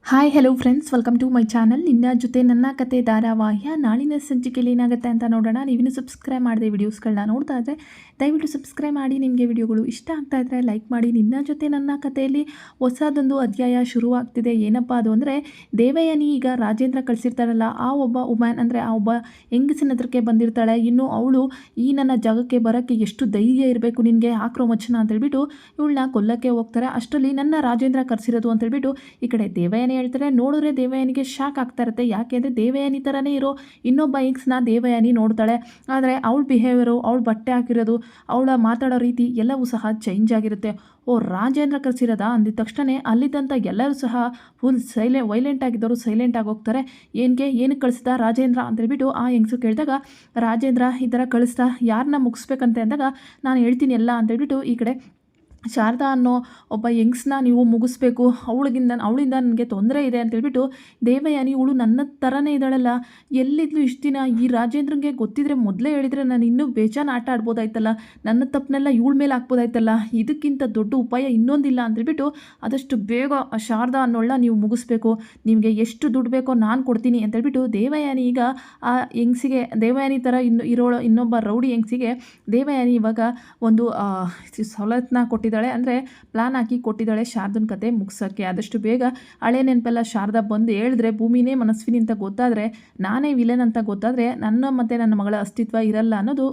Hi hello friends, welcome to my channel. ನಿನ್ನ ಜೊತೆ ನನ್ನ ಕತೆ ಧಾರಾವಾಹಿಯ ನಾಳಿನ ಸಂಚಿಕೆಯಲ್ಲಿ ಏನಾಗುತ್ತೆ ಅಂತ ನೋಡೋಣ. ನೀವಿನ್ನೂ ಸಬ್ಸ್ಕ್ರೈಬ್ ಮಾಡಿದೆ ವಿಡಿಯೋಸ್ಗಳನ್ನ ನೋಡ್ತಾ ಇದ್ದರೆ ದಯವಿಟ್ಟು ಸಬ್ಸ್ಕ್ರೈಬ್ ಮಾಡಿ. ನಿಮಗೆ ವಿಡಿಯೋಗಳು ಇಷ್ಟ ಆಗ್ತಾ ಇದ್ದರೆ ಲೈಕ್ ಮಾಡಿ. ನಿನ್ನ ಜೊತೆ ನನ್ನ ಕಥೆಯಲ್ಲಿ ಹೊಸದೊಂದು ಅಧ್ಯಾಯ ಶುರುವಾಗ್ತಿದೆ. ಏನಪ್ಪ ಅದು ಅಂದರೆ, ದೇವಯಾನಿ ಈಗ ರಾಜೇಂದ್ರ ಕಳಿಸಿರ್ತಾರಲ್ಲ, ಆ ಒಬ್ಬ ವುಮ್ಯಾನ್ ಅಂದರೆ ಆ ಒಬ್ಬ ಹೆಂಗಸಿನ ಹತ್ರಕ್ಕೆ ಬಂದಿರ್ತಾಳೆ. ಇನ್ನು ಅವಳು ಈ ನನ್ನ ಜಾಗಕ್ಕೆ ಬರೋಕ್ಕೆ ಎಷ್ಟು ಧೈರ್ಯ ಇರಬೇಕು ನಿನಗೆ, ಆಕ್ರೋಮೋಚನ ಅಂತೇಳ್ಬಿಟ್ಟು ಇವಳನ್ನ ಕೊಲ್ಲಕ್ಕೆ ಹೋಗ್ತಾರೆ. ಅಷ್ಟರಲ್ಲಿ ನನ್ನ ರಾಜೇಂದ್ರ ಕರೆಸಿರೋದು ಅಂತೇಳ್ಬಿಟ್ಟು ಈ ಕಡೆ ದೇವಯಾನಿ ಹೇಳ್ತಾರೆ. ನೋಡಿದ್ರೆ ದೇವಯಾನಿಗೆ ಶಾಕ್ ಆಗ್ತಾ ಇರುತ್ತೆ. ಯಾಕೆ ಅಂದರೆ ದೇವಯಾನಿ ಥರನೇ ಇರೋ ಇನ್ನೊಬ್ಬ ಹೆಂಗ್ಸ್ನ ದೇವಯಾನಿ ನೋಡ್ತಾಳೆ. ಆದರೆ ಅವಳ ಬಿಹೇವಿಯರು, ಅವಳ ಬಟ್ಟೆ ಹಾಕಿರೋದು, ಅವಳ ಮಾತಾಡೋ ರೀತಿ ಎಲ್ಲವೂ ಸಹ ಚೇಂಜ್ ಆಗಿರುತ್ತೆ. ಓ, ರಾಜೇಂದ್ರ ಕರೆಸಿರೋದಾ ಅಂದಿದ ತಕ್ಷಣ ಅಲ್ಲಿದ್ದಂಥ ಎಲ್ಲರೂ ಸಹ ಫುಲ್ ವೈಲೆಂಟ್ ಆಗಿದ್ದವರು ಸೈಲೆಂಟ್ ಆಗಿ ಹೋಗ್ತಾರೆ. ಏನಕ್ಕೆ ಕಳಿಸ್ದ ರಾಜೇಂದ್ರ ಅಂತೇಳ್ಬಿಟ್ಟು ಆ ಹೆಂಗಸು ಕೇಳಿದಾಗ, ರಾಜೇಂದ್ರ ಈ ಥರ ಕಳಿಸ್ದ, ಯಾರನ್ನ ಮುಗಿಸ್ಬೇಕಂತೆ ಅಂದಾಗ ನಾನು ಹೇಳ್ತೀನಿ ಎಲ್ಲ ಅಂತೇಳ್ಬಿಟ್ಟು ಈ ಕಡೆ ಶಾರದಾ ಅನ್ನೋ ಒಬ್ಬ ಯಂಗ್ಸ್ನ ನೀವು ಮುಗಿಸ್ಬೇಕು, ಅವಳಿಂದ ನನಗೆ ತೊಂದರೆ ಇದೆ ಅಂತೇಳ್ಬಿಟ್ಟು ದೇವಯಾನಿ ಇವಳು ನನ್ನ ಥರನೇ ಇದ್ದಾಳಲ್ಲ, ಎಲ್ಲಿದ್ಲು ಇಷ್ಟು ದಿನ, ಈ ರಾಜೇಂದ್ರನಿಗೆ ಗೊತ್ತಿದ್ರೆ ಮೊದಲೇ ಹೇಳಿದರೆ ನಾನು ಇನ್ನೂ ಬೇಜಾನ್ ಆಟ ಆಡ್ಬೋದಾಯ್ತಲ್ಲ, ನನ್ನ ತಪ್ಪನ್ನೆಲ್ಲ ಇವಳ ಮೇಲೆ ಹಾಕ್ಬೋದಾಯ್ತಲ್ಲ, ಇದಕ್ಕಿಂತ ದೊಡ್ಡ ಉಪಾಯ ಇನ್ನೊಂದಿಲ್ಲ ಅಂತೇಳ್ಬಿಟ್ಟು ಆದಷ್ಟು ಬೇಗ ಶಾರದಾ ಅನ್ನೋಳನ್ನ ನೀವು ಮುಗಿಸ್ಬೇಕು, ನಿಮಗೆ ಎಷ್ಟು ದುಡ್ಡು ಬೇಕೋ ನಾನು ಕೊಡ್ತೀನಿ ಅಂತೇಳ್ಬಿಟ್ಟು ದೇವಯಾನಿ ಈಗ ಆ ಹೆಂಗ್ಸಿಗೆ, ದೇವಯಾನಿ ಥರ ಇನ್ನೊಬ್ಬ ರೌಡಿ ಹೆಂಗ್ಸಿಗೆ ದೇವಯಾನಿ ಇವಾಗ ಒಂದು ಸವಲತ್ತನ್ನ ಕೊಟ್ಟಿದ್ದಾಳೆ. ಅಂದರೆ ಪ್ಲಾನ್ ಹಾಕಿ ಕೊಟ್ಟಿದ್ದಾಳೆ ಶಾರದನ ಕತೆ ಮುಗಿಸೋಕ್ಕೆ. ಆದಷ್ಟು ಬೇಗ ಹಳೆ ನೆನಪೆಲ್ಲ ಶಾರದಾ ಬಂದು ಹೇಳಿದ್ರೆ, ಭೂಮಿನೇ ಮನಸ್ವಿನಿ ಅಂತ ಗೊತ್ತಾದರೆ, ನಾನೇ ವಿಲನ್ ಅಂತ ಗೊತ್ತಾದರೆ ನನ್ನ ಮತ್ತು ನನ್ನ ಮಗಳ ಅಸ್ತಿತ್ವ ಇರಲ್ಲ ಅನ್ನೋದು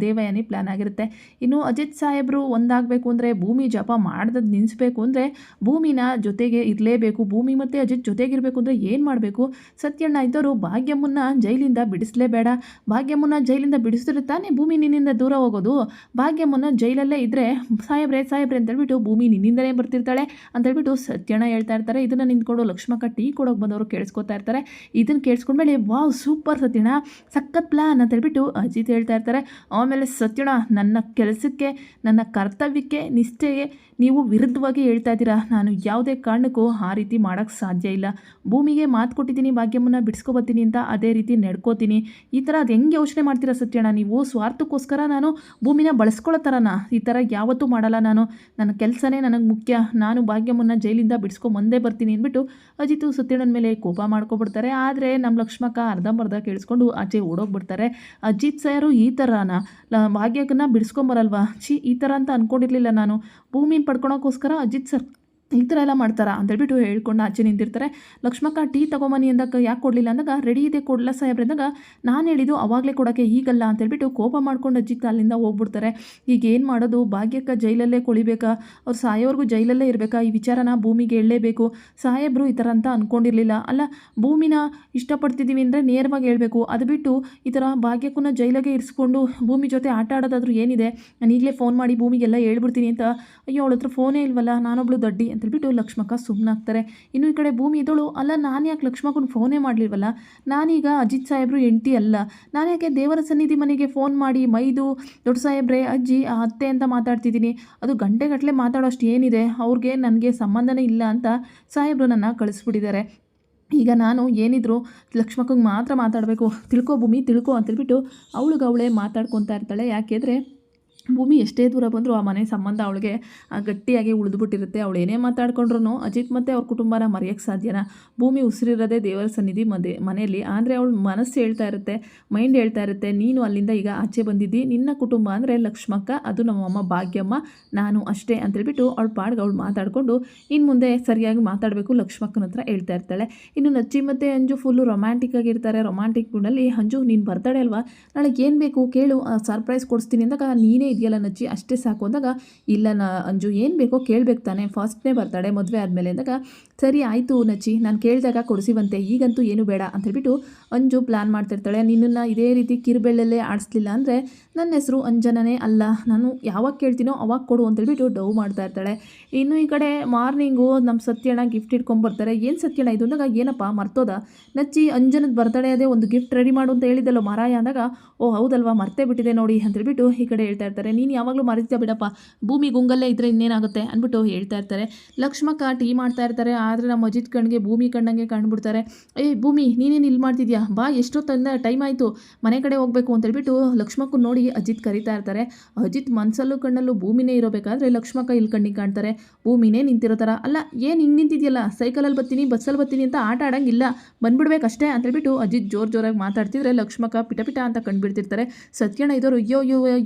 ದೇವಯಾನಿ ಪ್ಲ್ಯಾನ್ ಆಗಿರುತ್ತೆ. ಇನ್ನು ಅಜಿತ್ ಸಾಹೇಬರು ಒಂದಾಗಬೇಕು ಅಂದರೆ, ಭೂಮಿ ಜಪ ಮಾಡ್ದದ್ದು ನಿಲ್ಲಿಸಬೇಕು ಅಂದರೆ ಭೂಮಿನ ಜೊತೆಗೆ ಇರಲೇಬೇಕು. ಭೂಮಿ ಮತ್ತು ಅಜಿತ್ ಜೊತೆಗಿರಬೇಕು ಅಂದರೆ ಏನು ಮಾಡಬೇಕು? ಸತ್ಯಣ್ಣ ಇದ್ದವರು ಭಾಗ್ಯಮ್ಮನ್ನ ಜೈಲಿಂದ ಬಿಡಿಸಲೇಬೇಡ. ಭಾಗ್ಯಮ್ಮನ್ನ ಜೈಲಿಂದ ಬಿಡಿಸಿದ್ರೆ ತಾನೇ ಭೂಮಿ ನಿನ್ನಿಂದ ದೂರ ಹೋಗೋದು. ಭಾಗ್ಯಮ್ಮನ್ನ ಜೈಲಲ್ಲೇ ಇದ್ದರೆ ಸಾಹೇಬ್ರೆ ಅಂತೇಳ್ಬಿಟ್ಟು ಭೂಮಿ ನಿನ್ನಿಂದಲೇ ಬರ್ತಿರ್ತಾಳೆ ಅಂತೇಳ್ಬಿಟ್ಟು ಸತ್ಯಣ್ಣ ಹೇಳ್ತಾ ಇರ್ತಾರೆ. ಇದನ್ನು ನಿಂತ್ಕೊಂಡು ಲಕ್ಷ್ಮಕ್ಕ ಟೀ ಕೊಡೋಕೆ ಬಂದವರು ಕೇಳಿಸ್ಕೊತಾ ಇರ್ತಾರೆ. ಇದನ್ನು ಕೇಳಿಸ್ಕೊಂಡ್ಮೇಲೆ ವಾವ್ ಸೂಪರ್ ಸತ್ಯಣ್ಣ, ಸಖತ್ ಪ್ಲಾನ್ ಅಂತೇಳ್ಬಿಟ್ಟು ಅಜಿತ್ ಹೇಳ್ತಾ ಇರ್ತಾರೆ. ಆಮೇಲೆ ಸತ್ಯಣ್ಣ, ನನ್ನ ಕೆಲಸಕ್ಕೆ, ನನ್ನ ಕರ್ತವ್ಯಕ್ಕೆ, ನಿಷ್ಠೆಗೆ ನೀವು ವಿರುದ್ಧವಾಗಿ ಹೇಳ್ತಾ ಇದ್ದೀರಾ. ನಾನು ಯಾವುದೇ ಕಾರಣಕ್ಕೂ ಆ ರೀತಿ ಮಾಡೋಕ್ಕೆ ಸಾಧ್ಯ ಇಲ್ಲ. ಭೂಮಿಗೆ ಮಾತು ಕೊಟ್ಟಿದ್ದೀನಿ ಭಾಗ್ಯಮ್ಮನ್ನ ಬಿಡಿಸ್ಕೊಬತ್ತೀನಿ ಅಂತ, ಅದೇ ರೀತಿ ನಡ್ಕೋತೀನಿ. ಈ ಥರ ಅದು ಹೆಂಗೆ ಯೋಚನೆ ಮಾಡ್ತೀರಾ ಸತ್ಯಣ್ಣ ನೀವು? ಸ್ವಾರ್ಥಕ್ಕೋಸ್ಕರ ನಾನು ಭೂಮಿನ ಬಳಸ್ಕೊಳ್ಳೋ ಥರನಾ? ಈ ಥರ ಯಾವತ್ತೂ ಮಾಡಲ್ಲ ನಾನು. ನನ್ನ ಕೆಲಸನೇ ನನಗೆ ಮುಖ್ಯ. ನಾನು ಭಾಗ್ಯಮ್ಮನ್ನ ಜೈಲಿಂದ ಬಿಡಿಸ್ಕೊಂಬಂದೇ ಬರ್ತೀನಿ ಅಂದ್ಬಿಟ್ಟು ಅಜಿತು ಸತ್ಯಣ್ಣನ ಮೇಲೆ ಕೋಪ ಮಾಡ್ಕೊಬಿಡ್ತಾರೆ. ಆದರೆ ನಮ್ಮ ಲಕ್ಷ್ಮಕ್ಕ ಅರ್ಧಂಬರ್ಧ ಕೇಳಿಸ್ಕೊಂಡು ಆಚೆ ಓಡೋಗ್ಬಿಡ್ತಾರೆ. ಅಜಿತ್ ಸರು ಈ ಥರನ ಭಾಗ್ಯಕ್ಕನ್ನ ಬಿಡಿಸ್ಕೊಂಬರಲ್ವಾ? ಈ ಥರ ಅಂತ ಅಂದ್ಕೊಂಡಿರಲಿಲ್ಲ ನಾನು. ಭೂಮಿನ ಪಡ್ಕೊಳೋಕ್ಕೋಸ್ಕರ ಅಜಿತ್ ಸರ್ ಈ ಥರ ಎಲ್ಲ ಮಾಡ್ತಾರಾ ಅಂತೇಳ್ಬಿಟ್ಟು ಹೇಳ್ಕೊಂಡು ಆಚೆ ನಿಂತಿರ್ತಾರೆ. ಲಕ್ಷ್ಮಕ್ಕ ಟೀ ತೊಗೊಂಬನ್ನಿ ಅಂದಾಗ ಯಾಕೆ ಕೊಡಲಿಲ್ಲ ಅಂದಾಗ, ರೆಡಿ ಇದೆ ಕೊಡಲ ಸಾಹೇಬ್ರೆ ಅಂದಾಗ, ನಾನು ಹೇಳಿದ್ದು ಅವಾಗಲೇ ಕೊಡೋಕ್ಕೆ ಈಗಲ್ಲ ಅಂತೇಳ್ಬಿಟ್ಟು ಕೋಪ ಮಾಡ್ಕೊಂಡು ಅಜ್ಜಿತ್ ಅಲ್ಲಿಂದ ಹೋಗ್ಬಿಡ್ತಾರೆ. ಈಗ ಏನು ಮಾಡೋದು? ಭಾಗ್ಯಕ್ಕ ಜೈಲಲ್ಲೇ ಕೊಳಿಬೇಕಾ, ಅವ್ರು ಸಾಯೋವರೆಗೂ ಜೈಲಲ್ಲೇ ಇರಬೇಕಾ? ಈ ವಿಚಾರನ ಭೂಮಿಗೆ ಹೇಳಲೇಬೇಕು. ಸಾಹೇಬರು ಈ ಥರ ಅಂತ ಅಂದ್ಕೊಂಡಿರಲಿಲ್ಲ. ಅಲ್ಲ, ಭೂಮಿನ ಇಷ್ಟಪಡ್ತಿದ್ದೀವಿ ಅಂದರೆ ನೇರವಾಗಿ ಹೇಳಬೇಕು. ಅದು ಬಿಟ್ಟು ಈ ಥರ ಭಾಗ್ಯಕ್ಕನ್ನ ಜೈಲಿಗೆ ಇರಿಸ್ಕೊಂಡು ಭೂಮಿ ಜೊತೆ ಆಟ ಆಡೋದಾದ್ರೂ ಏನಿದೆ? ನಾನು ಈಗಲೇ ಫೋನ್ ಮಾಡಿ ಭೂಮಿಗೆಲ್ಲ ಹೇಳ್ಬಿಡ್ತೀನಿ ಅಂತ. ಅಯ್ಯೋ, ಅವಳ ಹತ್ರ ಫೋನೇ ಇಲ್ವಲ್ಲ, ನಾನೊಬ್ಳು ದಡ್ಡಿ ಅಂತೇಳ್ಬಿಟ್ಟು ಲಕ್ಷ್ಮಕ್ಕ ಸುಮ್ಮನಾಗ್ತಾರೆ. ಇನ್ನು ಈ ಕಡೆ ಭೂಮಿ ಇದ್ದಳು, ಅಲ್ಲ ನಾನು ಯಾಕೆ ಲಕ್ಷ್ಮಕ್ಕನ ಫೋನೇ ಮಾಡಲಿಲ್ವಲ್ಲ, ನಾನೀಗ ಅಜಿತ್ ಸಾಹೇಬ್ರು ಹೆಂಡತಿ ಅಲ್ಲ, ನಾನು ಯಾಕೆ ದೇವರ ಸನ್ನಿಧಿ ಮನೆಗೆ ಫೋನ್ ಮಾಡಿ ಮೈದು ದೊಡ್ಡ ಸಾಹೇಬ್ರೆ, ಅಜ್ಜಿ, ಅತ್ತೆ ಅಂತ ಮಾತಾಡ್ತಿದ್ದೀನಿ? ಅದು ಗಂಟೆಗಟ್ಟಲೆ ಮಾತಾಡೋಷ್ಟು ಏನಿದೆ? ಅವ್ರಿಗೆ ನನಗೆ ಸಂಬಂಧನೇ ಇಲ್ಲ ಅಂತ ಸಾಹೇಬ್ರು ನನ್ನ ಕಳಿಸ್ಬಿಟ್ಟಿದ್ದಾರೆ. ಈಗ ನಾನು ಏನಿದ್ರು ಲಕ್ಷ್ಮಕ್ಕಂಗೆ ಮಾತ್ರ ಮಾತಾಡಬೇಕು. ತಿಳ್ಕೊ ಭೂಮಿ, ತಿಳ್ಕೊ ಅಂತೇಳ್ಬಿಟ್ಟು ಅವಳೇ ಮಾತಾಡ್ಕೊತಾ ಇರ್ತಾಳೆ. ಯಾಕೆಂದರೆ ಭೂಮಿ ಎಷ್ಟೇ ದೂರ ಬಂದರೂ ಆ ಮನೆ ಸಂಬಂಧ ಅವಳಿಗೆ ಗಟ್ಟಿಯಾಗಿ ಉಳಿದುಬಿಟ್ಟಿರುತ್ತೆ. ಅವಳು ಏನೇ ಮಾತಾಡ್ಕೊಂಡ್ರು ಅಜಿತ್ ಮತ್ತು ಅವ್ರ ಕುಟುಂಬನ ಮರೆಯೋಕ್ಕೆ ಸಾಧ್ಯನಾ? ಭೂಮಿ ಉಸಿರಿರೋದೇ ದೇವರ ಸನ್ನಿಧಿ ಮನೆಯಲ್ಲಿ. ಆದರೆ ಅವಳು ಮನಸ್ಸು ಹೇಳ್ತಾ ಇರುತ್ತೆ, ಮೈಂಡ್ ಹೇಳ್ತಾ ಇರುತ್ತೆ, ನೀನು ಅಲ್ಲಿಂದ ಈಗ ಆಚೆ ಬಂದಿದ್ದಿ, ನಿನ್ನ ಕುಟುಂಬ ಅಂದರೆ ಲಕ್ಷ್ಮಕ್ಕ, ಅದು ನಮ್ಮಮ್ಮ ಭಾಗ್ಯಮ್ಮ, ನಾನು ಅಷ್ಟೇ ಅಂತೇಳ್ಬಿಟ್ಟು ಅವಳು ಪಾಡ್ಗೆ ಅವಳು ಮಾತಾಡಿಕೊಂಡು ಇನ್ನು ಮುಂದೆ ಸರಿಯಾಗಿ ಮಾತಾಡಬೇಕು ಲಕ್ಷ್ಮಕ್ಕನ ಹತ್ರ ಹೇಳ್ತಾ ಇರ್ತಾಳೆ. ಇನ್ನು ನಚ್ಚಿ ಮತ್ತು ಅಂಜು ಫುಲ್ಲು ರೊಮ್ಯಾಂಟಿಕ್ ಆಗಿರ್ತಾರೆ. ರೊಮ್ಯಾಂಟಿಕ್ ಮೂಡಲ್ಲಿ ಅಂಜು, ನೀನು ಬರ್ತಾಳೆ ಅಲ್ವಾ, ನಾಳೆ ಏನು ಬೇಕು ಕೇಳು, ಸರ್ಪ್ರೈಸ್ ಕೊಡಿಸ್ತೀನಿ ಅಂದಾಗ, ನೀನೇ ಇದೆಯಲ್ಲ ನಚ್ಚಿ ಅಷ್ಟೇ ಸಾಕು ಅಂದಾಗ, ಇಲ್ಲ ಅಂಜು ಏನು ಬೇಕೋ ಕೇಳಬೇಕು ತಾನೆ, ಫಸ್ಟ್ನೇ ಬರ್ತಾಳೆ ಮದುವೆ ಆದಮೇಲೆ ಅಂದಾಗ, ಸರಿ ಆಯಿತು ನಚ್ಚಿ, ನಾನು ಕೇಳಿದಾಗ ಕೊಡಿಸಿವಂತೆ, ಈಗಂತೂ ಏನು ಬೇಡ ಅಂತೇಳ್ಬಿಟ್ಟು ಅಂಜು ಪ್ಲ್ಯಾನ್ ಮಾಡ್ತಿರ್ತಾಳೆ. ನಿನ್ನನ್ನು ಇದೇ ರೀತಿ ಕಿರುಬೆಳ್ಳಲ್ಲೇ ಆಡಿಸ್ಲಿಲ್ಲ ಅಂದರೆ ನನ್ನ ಹೆಸರು ಅಂಜನನೇ ಅಲ್ಲ, ನಾನು ಯಾವಾಗ ಕೇಳ್ತೀನೋ ಅವಾಗ ಕೊಡು ಅಂತೇಳ್ಬಿಟ್ಟು ಡವ್ ಮಾಡ್ತಾ ಇರ್ತಾಳೆ. ಇನ್ನು ಈ ಕಡೆ ಮಾರ್ನಿಂಗು ನಮ್ಮ ಸತ್ಯಣ್ಣ ಗಿಫ್ಟ್ ಇಟ್ಕೊಂಡ್ಬರ್ತಾರೆ. ಏನು ಸತ್ಯಣ್ಣ ಇದು ಅಂದಾಗ, ಏನಪ್ಪ ಮರ್ತೋದ ನಚ್ಚಿ, ಅಂಜನದ ಬರ್ತಡೇ ಅದೇ ಒಂದು ಗಿಫ್ಟ್ ರೆಡಿ ಮಾಡು ಅಂತ ಹೇಳಿದ್ದಲ್ಲೋ ಮಾರಾಯ ಅಂದಾಗ, ಓ ಹೌದಲ್ವಾ ಮರ್ತೇ ಬಿಟ್ಟಿದೆ ನೋಡಿ ಅಂತೇಳ್ಬಿಟ್ಟು ಈ ಕಡೆ ಹೇಳ್ತಾ ಇರ್ತಾರೆ. ಇರ್ತಾರೆ. ನೀನು ಯಾವಾಗಲೂ ಮರೀತಾ ಬಿಡಪ್ಪ, ಭೂಮಿ ಗುಂಗಲ್ಲೇ ಇದ್ದರೆ ಇನ್ನೇನಾಗುತ್ತೆ ಅಂದ್ಬಿಟ್ಟು ಹೇಳ್ತಾ ಇರ್ತಾರೆ. ಲಕ್ಷ್ಮಕ್ಕ ಟೀ ಮಾಡ್ತಾ ಇರ್ತಾರೆ. ಆದರೆ ನಮ್ಮ ಅಜಿತ್ ಕಣ್ಣಿಗೆ ಭೂಮಿ ಕಣ್ಣಂಗೆ ಕಂಡುಬಿಡ್ತಾರೆ. ಭೂಮಿ ನೀನೇನು ಇಲ್ಲಿ ಮಾಡ್ತಿದ್ಯಾ, ಬಾ ಎಷ್ಟೊತ್ತಂದ ಟೈಮ್ ಆಯಿತು, ಮನೆ ಕಡೆ ಹೋಗಬೇಕು ಅಂತೇಳ್ಬಿಟ್ಟು ಲಕ್ಷ್ಮಕ್ಕನ ನೋಡಿ ಅಜಿತ್ ಕರೀತಾ ಇರ್ತಾರೆ. ಅಜಿತ್ ಮನಸ್ಸಲ್ಲೂ ಕಣ್ಣಲ್ಲೂ ಭೂಮಿನೇ ಇರೋಬೇಕಾದ್ರೆ ಲಕ್ಷ್ಮಕ್ಕ ಇಲ್ಲಿ ಕಣ್ಣಿಗೆ ಕಾಣ್ತಾರೆ. ಭೂಮಿನೇ ನಿಂತಿರೋ ಥರ, ಅಲ್ಲ ಏನು ಹಿಂಗೆ ನಿಂತಿದೆಯಲ್ಲ, ಸೈಕಲಲ್ಲಿ ಬರ್ತೀನಿ ಬಸ್ಸಲ್ಲಿ ಬರ್ತೀನಿ ಅಂತ ಆಟ ಆಡೋಂಗಿಲ್ಲ, ಬಂದ್ಬಿಡ್ಬೇಕಷ್ಟೇ ಅಂತೇಳ್ಬಿಟ್ಟು ಅಜಿತ್ ಜೋರಾಗಿ ಮಾತಾಡ್ತಿದ್ರೆ ಲಕ್ಷ್ಮಕ್ಕ ಪಿಟ ಅಂತ ಕಂಡುಬಿಡ್ತಿರ್ತಾರೆ. ಸತ್ಯಣ್ಣ ಇದ್ದವರು ಅಯ್ಯೋ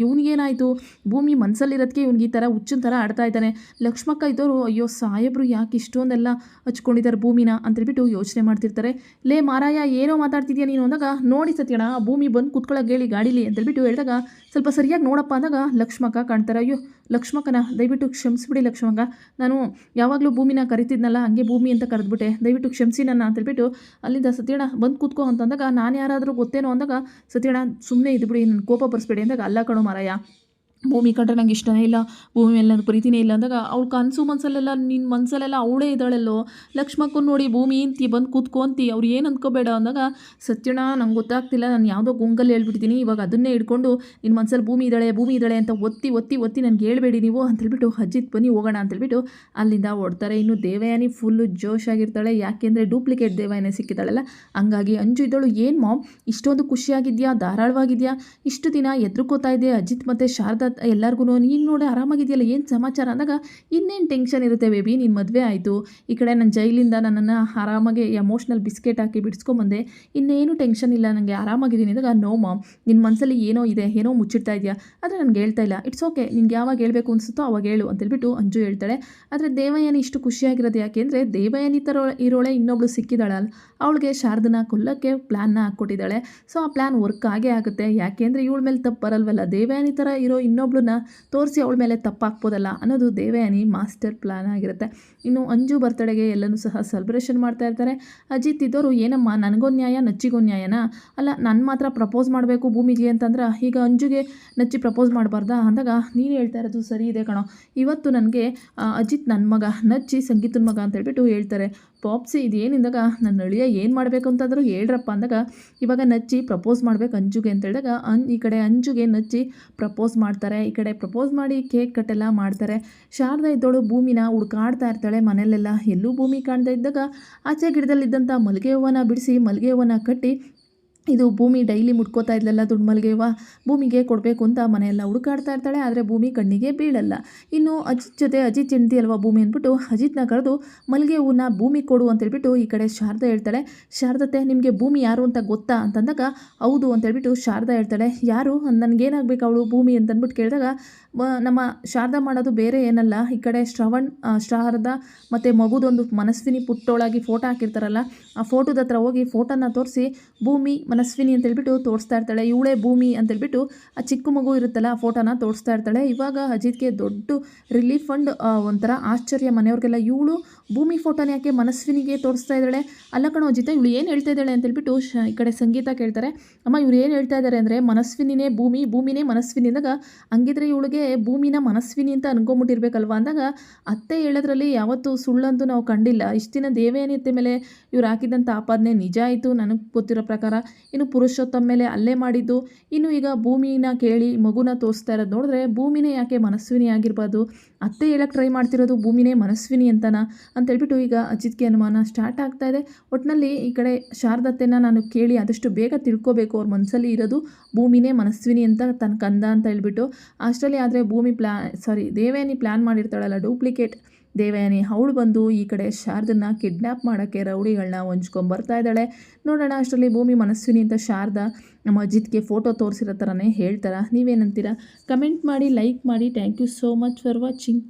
ಇವ್ನಿಗೇನಾಯಿತು, ಭೂಮಿ ಮನಸ್ಸಲ್ಲಿರೋದಕ್ಕೆ ಇವ್ನಿಗೆ ಈ ಥರ ಹುಚ್ಚಿನ ಥರ ಆಡ್ತಾ ಇದ್ದಾನೆ. ಲಕ್ಷ್ಮಕ್ಕ ಇದ್ದವರು ಅಯ್ಯೋ ಸಾಹೇಬ್ರು ಯಾಕೆ ಇಷ್ಟೊಂದೆಲ್ಲ ಹಚ್ಕೊಂಡಿದ್ದಾರೆ ಭೂಮಿನ ಅಂತೇಳ್ಬಿಟ್ಟು ಯೋಚನೆ ಮಾಡ್ತಿರ್ತಾರೆ. ಲೇ ಮಾರಾಯ ಏನೋ ಮಾತಾಡ್ತಿದ್ಯಾ ನೀನು ಅಂದಾಗ, ನೋಡಿ ಸತ್ಯಣ್ಣ ಭೂಮಿ ಬಂದು ಕೂತ್ಕೊಳ್ಳೋಕೆ ಹೇಳಿ ಗಾಡೀಲಿ ಅಂತೇಳ್ಬಿಟ್ಟು ಹೇಳಿದಾಗ, ಸ್ವಲ್ಪ ಸರಿಯಾಗಿ ನೋಡಪ್ಪ ಅಂದಾಗ ಲಕ್ಷ್ಮಕ್ಕ ಕಾಣ್ತಾರೆ. ಅಯ್ಯೋ ಲಕ್ಷ್ಮಕ್ಕನ ದಯವಿಟ್ಟು ಕ್ಷಮಿಸ್ಬಿಡಿ ಲಕ್ಷ್ಮಕ್ಕ, ನಾನು ಯಾವಾಗಲೂ ಭೂಮಿನ ಕರಿತಿದ್ನಲ್ಲ ಹಂಗೆ ಭೂಮಿ ಅಂತ ಕರೆದ್ಬಿಟ್ಟೆ, ದಯವಿಟ್ಟು ಕ್ಷಮಿಸಿ ನನ್ನ ಅಂತೇಳ್ಬಿಟ್ಟು ಅಲ್ಲಿಂದ ಸತ್ಯಣ್ಣ ಬಂದು ಕೂತ್ಕೋ ಅಂತಂದಾಗ, ನಾನು ಯಾರಾದರೂ ಗೊತ್ತೇನೋ ಅಂದಾಗ ಸತ್ಯಣ್ಣ ಸುಮ್ಮನೆ ಇದ್ಬಿಡಿ, ನನ್ನ ಕೋಪ ಬರ್ಸ್ಬೇಡಿ ಅಂದಾಗ, ಅಲ್ಲ ಕಣೋ ಮಾರಾಯ ಭೂಮಿ ಕಂಡ್ರೆ ನಂಗೆ ಇಷ್ಟನೇ ಇಲ್ಲ, ಭೂಮಿ ಮೇಲೆ ನನಗೆ ಪ್ರೀತಿನೇ ಇಲ್ಲ ಅಂದಾಗ, ಅವಳು ಕನಸು ಮನಸ್ಸಲ್ಲೆಲ್ಲ ನಿನ್ನ ಮನಸ್ಸಲ್ಲೆಲ್ಲ ಅವಳೇ ಇದ್ದಾಳೆಲ್ಲೋ, ಲಕ್ಷ್ಮಕ್ಕನ ನೋಡಿ ಭೂಮಿ ಅಂತಿ ಬಂದು ಕೂತ್ಕೊಂತಿ, ಅವ್ರು ಏನು ಅಂದ್ಕೋಬೇಡ ಅಂದಾಗ, ಸತ್ಯಣ್ಣ ನಂಗೆ ಗೊತ್ತಾಗ್ತಿಲ್ಲ, ನಾನು ಯಾವುದೋ ಗುಂಗಲ್ಲಿ ಹೇಳ್ಬಿಟ್ಟಿದ್ದೀನಿ, ಇವಾಗ ಅದನ್ನೇ ಹಿಡ್ಕೊಂಡು ನಿನ್ನ ಮನಸ್ಸಲ್ಲಿ ಭೂಮಿ ಇದ್ದಾಳೆ ಅಂತ ಒತ್ತಿ ನನಗೆ ಹೇಳ್ಬೇಡಿ ನೀವು ಅಂತೇಳ್ಬಿಟ್ಟು ಅಜಿತ್ ಬನ್ನಿ ಹೋಗೋಣ ಅಂತೇಳ್ಬಿಟ್ಟು ಅಲ್ಲಿಂದ ಓಡ್ತಾರೆ. ಇನ್ನು ದೇವಯಾನಿ ಫುಲ್ಲು ಜೋಶಾಗಿರ್ತಾಳೆ, ಯಾಕೆಂದರೆ ಡೂಪ್ಲಿಕೇಟ್ ದೇವಯಾನಿ ಸಿಕ್ಕಿದ್ದಾಳಲ್ಲ, ಹಂಗಾಗಿ ಅಂಜು ಇದ್ದಳು, ಏನು ಮಾಮ್ ಇಷ್ಟೊಂದು ಖುಷಿಯಾಗಿದೆಯಾ, ಧಾರಾಳವಾಗಿದೆಯಾ, ಇಷ್ಟು ದಿನ ಎದ್ರುಕೋತಾ ಇದೆ ಅಜಿತ್ ಮತ್ತು ಶಾರದಾ ಎಲ್ಲರಿಗೂ, ನೀನು ನೋಡಿ ಆರಾಮಾಗಿದೆಯಲ್ಲ, ಏನು ಸಮಾಚಾರ ಅಂದಾಗ, ಇನ್ನೇನು ಟೆನ್ಷನ್ ಇರುತ್ತೆ ಬೇಬಿ, ನಿನ್ನ ಮದುವೆ ಆಯಿತು, ಈ ಕಡೆ ನನ್ನ ಜೈಲಿಂದ ನನ್ನನ್ನು ಆರಾಮಾಗಿ ಎಮೋಷ್ನಲ್ ಬಿಸ್ಕೆಟ್ ಹಾಕಿ ಬಿಡಿಸ್ಕೊಂಬಂದೆ, ಇನ್ನೇನು ಟೆನ್ಷನ್ ಇಲ್ಲ, ನನಗೆ ಆರಾಮಾಗಿದ್ದೀನಿ ಅಂದಾಗ, ನೋ ಮಾಮ್ ನಿನ್ನ ಮನಸ್ಸಲ್ಲಿ ಏನೋ ಇದೆ, ಏನೋ ಮುಚ್ಚಿಡ್ತಾ ಇದೆಯಾ, ಆದರೆ ನನಗೆ ಹೇಳ್ತಾ ಇಲ್ಲ, ಇಟ್ಸ್ ಓಕೆ, ನಿನ್ಗೆ ಯಾವಾಗ ಹೇಳಬೇಕು ಅನಿಸುತ್ತೋ ಅವಾಗ ಹೇಳು ಅಂತೇಳ್ಬಿಟ್ಟು ಅಂಜು ಹೇಳ್ತಾಳೆ. ಆದರೆ ದೇವಯಾನಿ ಇಷ್ಟು ಖುಷಿಯಾಗಿರೋದು ಯಾಕೆಂದರೆ ದೇವಯಾನಿ ಥರ ಇರೋಳೆ ಇನ್ನೊಬ್ಳು ಸಿಕ್ಕಿದ್ದಾಳಲ್ಲ, ಅವಳಿಗೆ ಶಾರದನ ಕೊಲ್ಲಕ್ಕೆ ಪ್ಲ್ಯಾನ್ನ ಹಾಕ್ಕೊಟ್ಟಿದ್ದಾಳೆ. ಸೊ ಆ ಪ್ಲ್ಯಾನ್ ವರ್ಕ್ ಆಗೇ ಆಗುತ್ತೆ, ಯಾಕೆಂದರೆ ಇವಳ ಮೇಲೆ ತಪ್ಪು ಬರಲ್ವಲ್ಲ, ದೇವಯಾನಿ ಥರ ಇರೋ ಇನ್ನೊಬ್ಳನ್ನ ತೋರಿಸಿ ಅವಳ ಮೇಲೆ ತಪ್ಪು ಹಾಕ್ಬೋದಲ್ಲ ಅನ್ನೋದು ದೇವಯಾನಿ ಮಾಸ್ಟರ್ ಪ್ಲ್ಯಾನ್ ಆಗಿರುತ್ತೆ. ಇನ್ನು ಅಂಜು ಬರ್ತಡೆಗೆ ಎಲ್ಲನೂ ಸಹ ಸೆಲೆಬ್ರೇಷನ್ ಮಾಡ್ತಾ ಇರ್ತಾರೆ. ಅಜಿತ್ ಇದ್ದವರು, ಏನಮ್ಮ ನನಗೊಂದು ನ್ಯಾಯ ನಚ್ಚಿಗೊಂದು ನ್ಯಾಯನಾ, ಅಲ್ಲ ನನ್ನ ಮಾತ್ರ ಪ್ರಪೋಸ್ ಮಾಡಬೇಕು ಭೂಮಿಗೆ ಅಂತಂದ್ರೆ ಈಗ ಅಂಜುಗೆ ನಚ್ಚಿ ಪ್ರಪೋಸ್ ಮಾಡಬಾರ್ದಾ ಅಂದಾಗ, ನೀನು ಹೇಳ್ತಾ ಇರೋದು ಸರಿ ಇದೆ ಕಣೋ, ಇವತ್ತು ನನಗೆ ಅಜಿತ್ ನನ್ನ ಮಗ, ನಚ್ಚಿ ಸಂಗೀತನ ಮಗ ಅಂತೇಳ್ಬಿಟ್ಟು ಹೇಳ್ತಾರೆ. ಪಾಪ್ಸಿ ಇದೇನಿಂದಾಗ, ನನ್ನ ಅಳಿಯ ಏನು ಮಾಡಬೇಕು ಅಂತಂದರೂ ಹೇಳ್ರಪ್ಪ ಅಂದಾಗ, ಇವಾಗ ನಚ್ಚಿ ಪ್ರಪೋಸ್ ಮಾಡಬೇಕು ಅಂಜುಗೆ ಅಂತ ಹೇಳಿದಾಗ, ಈ ಕಡೆ ಅಂಜುಗೆ ನಚ್ಚಿ ಪ್ರಪೋಸ್ ಮಾಡ್ತಾರೆ. ಈ ಕಡೆ ಪ್ರಪೋಸ್ ಮಾಡಿ ಕೇಕ್ ಕಟ್ಟೆಲ್ಲ ಮಾಡ್ತಾರೆ. ಶಾರದಾ ಇದ್ದೋಳು ಭೂಮಿನ ಹುಡ್ಕಾಡ್ತಾ ಇರ್ತಾಳೆ ಮನೆಯಲ್ಲೆಲ್ಲ, ಎಲ್ಲೂ ಭೂಮಿ ಕಾಣ್ತಾ ಇದ್ದಾಗ ಆಚೆ ಗಿಡದಲ್ಲಿದ್ದಂಥ ಮಲ್ಲಿಗೆ ಹೂವನ್ನ ಬಿಡಿಸಿ ಮಲ್ಲಿಗೆ ಹೂವನ್ನ ಕಟ್ಟಿ, ಇದು ಭೂಮಿ ಡೈಲಿ ಮುಟ್ಕೋತಾ ಇದ್ಲಲ್ಲ ದುಡ್ಡು ಮಲ್ಲಿಗೆ ಹೂವು, ಭೂಮಿಗೆ ಕೊಡಬೇಕು ಅಂತ ಮನೆಯೆಲ್ಲ ಹುಡುಕಾಡ್ತಾ ಇರ್ತಾಳೆ. ಆದರೆ ಭೂಮಿ ಕಣ್ಣಿಗೆ ಬೀಳಲ್ಲ. ಇನ್ನು ಅಜಿತ್ ಜೊತೆ ಅಜಿತ್ ಹೆಂಡತಿ ಅಲ್ವಾ ಭೂಮಿ ಅಂದ್ಬಿಟ್ಟು ಅಜಿತ್ನ ಕರೆದು ಮಲ್ಲಿಗೆ ಹೂವನ್ನ ಭೂಮಿ ಕೊಡು ಅಂತೇಳ್ಬಿಟ್ಟು ಈ ಕಡೆ ಶಾರದಾ ಹೇಳ್ತಾಳೆ. ಶಾರದತೆ ನಿಮಗೆ ಭೂಮಿ ಯಾರು ಅಂತ ಗೊತ್ತಾ ಅಂತಂದಾಗ, ಹೌದು ಅಂತೇಳ್ಬಿಟ್ಟು ಶಾರದಾ ಹೇಳ್ತಾಳೆ. ಯಾರು ನನಗೇನಾಗಬೇಕು ಅವಳು ಭೂಮಿ ಅಂತಂದ್ಬಿಟ್ಟು ಕೇಳಿದಾಗ, ನಮ್ಮ ಶಾರದಾ ಮಾಡೋದು ಬೇರೆ ಏನಲ್ಲ, ಈ ಕಡೆ ಶಾರದಾ ಮತ್ತು ಮಗುದೊಂದು ಮನಸ್ವಿನಿ ಪುಟ್ಟೋಳಾಗಿ ಫೋಟೋ ಹಾಕಿರ್ತಾರಲ್ಲ, ಆ ಫೋಟೋದ ಹತ್ರ ಹೋಗಿ ಫೋಟೋನ ತೋರಿಸಿ ಭೂಮಿ ಮನಸ್ವಿನಿ ಅಂತೇಳ್ಬಿಟ್ಟು ತೋರಿಸ್ತಾ ಇರ್ತಾಳೆ. ಇವಳೇ ಭೂಮಿ ಅಂತೇಳ್ಬಿಟ್ಟು ಆ ಚಿಕ್ಕ ಮಗು ಇರುತ್ತಲ್ಲ ಆ ಫೋಟೋನ ತೋರಿಸ್ತಾ ಇರ್ತಾಳೆ. ಇವಾಗ ಅಜಿತ್ಗೆ ದೊಡ್ಡ ರಿಲೀಫ್ ಅಂಡ್ ಒಂಥರ ಆಶ್ಚರ್ಯ, ಮನೆಯವ್ರಿಗೆಲ್ಲ ಇವಳು ಭೂಮಿ ಫೋಟೋನ ಯಾಕೆ ಮನಸ್ವಿನಿಗೆ ತೋರಿಸ್ತಾ ಇದ್ದಾಳೆ, ಅಲ್ಲ ಕಣೋ ಅಜಿತ ಇವಳು ಏನು ಹೇಳ್ತಾ ಇದ್ದಾಳೆ ಅಂತೇಳ್ಬಿಟ್ಟು ಈ ಕಡೆ ಸಂಗೀತ ಕೇಳ್ತಾರೆ. ಅಮ್ಮ ಇವ್ರು ಏನು ಹೇಳ್ತಾ ಇದ್ದಾರೆ ಅಂದರೆ ಮನಸ್ವಿನಿನೇ ಭೂಮಿ, ಭೂಮಿನೇ ಮನಸ್ವಿನಿ ಅಂದಾಗ, ಹಂಗಿದ್ರೆ ಇವಳಿಗೆ ಭೂಮಿನ ಮನಸ್ವಿನಿ ಅಂತ ಅನ್ಕೊಂಬಿಟ್ಟಿರ್ಬೇಕಲ್ವ ಅಂದಾಗ, ಅತ್ತೆ ಹೇಳೋದ್ರಲ್ಲಿ ಯಾವತ್ತೂ ಸುಳ್ಳಂತೂ ನಾವು ಕಂಡಿಲ್ಲ. ಇಷ್ಟು ದಿನ ದೇವಯಾನಿ ಅತ್ತೆ ಮೇಲೆ ಇವ್ರು ಹಾಕಿದಂಥ ಆಪಾದನೆ ನಿಜ ಆಯಿತು ನನಗೆ ಗೊತ್ತಿರೋ ಪ್ರಕಾರ. ಇನ್ನು ಪುರುಷೋತ್ತಮ ಮೇಲೆ ಅಲ್ಲೇ ಮಾಡಿದ್ದು, ಇನ್ನು ಈಗ ಭೂಮಿನ ಕೇಳಿ ಮಗುನ ತೋರಿಸ್ತಾ ಇರೋದು ನೋಡಿದ್ರೆ ಭೂಮಿನೇ ಯಾಕೆ ಮನಸ್ವಿನಿ ಆಗಿರ್ಬಾರ್ದು, ಅತ್ತೆ ಹೇಳಕ್ಕೆ ಟ್ರೈ ಮಾಡ್ತಿರೋದು ಭೂಮಿನೇ ಮನಸ್ವಿನಿ ಅಂತೇಳ್ಬಿಟ್ಟು ಈಗ ಅಜಿತ್ಗೆ ಅನುಮಾನ ಸ್ಟಾರ್ಟ್ ಆಗ್ತಾ ಇದೆ. ಒಟ್ಟಿನಲ್ಲಿ ಈ ಕಡೆ ಶಾರದತ್ತೆನ ನಾನು ಕೇಳಿ ಆದಷ್ಟು ಬೇಗ ತಿಳ್ಕೊಬೇಕು, ಅವ್ರ ಮನಸ್ಸಲ್ಲಿ ಇರೋದು ಭೂಮಿನೇ ಮನಸ್ವಿನಿ ಅಂತ ತನ್ನ ಕಂದ ಅಂತ ಹೇಳ್ಬಿಟ್ಟು. ಅಷ್ಟರಲ್ಲಿ ಆದರೆ ದೇವಯಾನಿ ಪ್ಲ್ಯಾನ್ ಮಾಡಿರ್ತಾಳಲ್ಲ ಡೂಪ್ಲಿಕೇಟ್ ದೇವಯಾನಿ, ಅವಳು ಬಂದು ಈ ಕಡೆ ಶಾರದನ್ನ ಕಿಡ್ನ್ಯಾಪ್ ಮಾಡೋಕ್ಕೆ ರೌಡಿಗಳನ್ನ ಹೊಂಚ್ಕೊಂಬರ್ತಾ ಇದ್ದಾಳೆ. ನೋಡೋಣ ಅಷ್ಟರಲ್ಲಿ ಭೂಮಿ ಮನಸ್ವಿನಿ ಅಂತ ಶಾರದಾ ನಮ್ಮ ಅಜಿತ್ಗೆ ಫೋಟೋ ತೋರಿಸಿರೋ ಥರನೇ ಹೇಳ್ತಾರ. ನೀವೇನಂತೀರಾ? ಕಮೆಂಟ್ ಮಾಡಿ, ಲೈಕ್ ಮಾಡಿ. Thank you so much for watching.